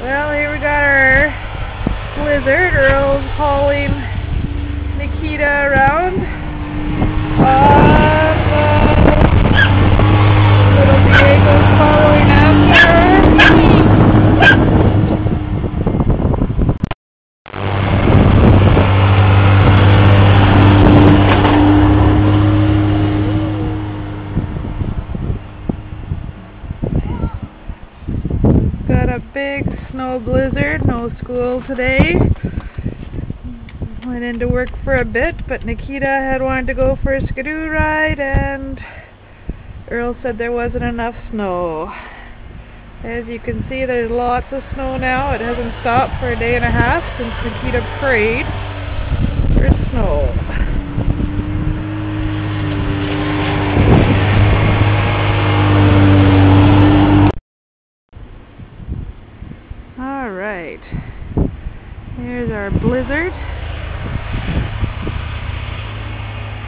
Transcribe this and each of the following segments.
Well, here we got our blizzard. Earl's hauling Nikita around. Little Diego's following after. Got a big snow blizzard, no school today. Went into work for a bit, but Nikita had wanted to go for a skidoo ride and Earl said there wasn't enough snow. As you can see, there's lots of snow now. It hasn't stopped for a day and a half since Nikita prayed for snow. Alright, here's our blizzard.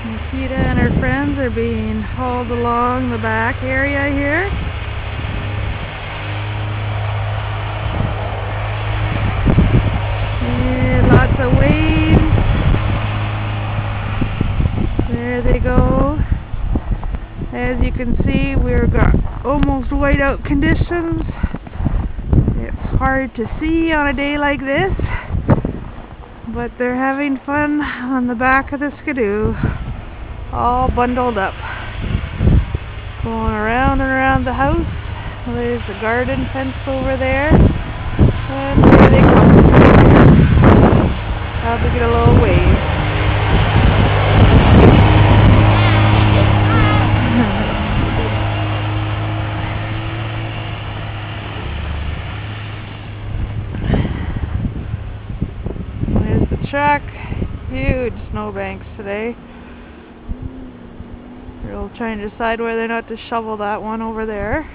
Nikita and her friends are being hauled along the back area here. And lots of waves. There they go. As you can see, we've got almost whiteout conditions. It's hard to see on a day like this, but they're having fun on the back of the skidoo, all bundled up, going around and around the house. There's the garden fence over there, and there they come. Probably get a little wave. Track, huge snowbanks today. We're trying to decide whether or not to shovel that one over there.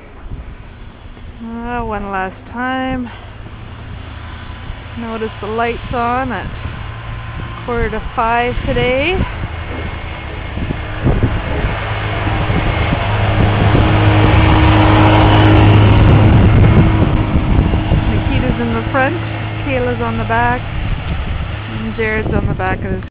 One last time. Notice the lights on at 4:45 today. Nikita's in the front, Kayla's on the back. Jared's on the back of his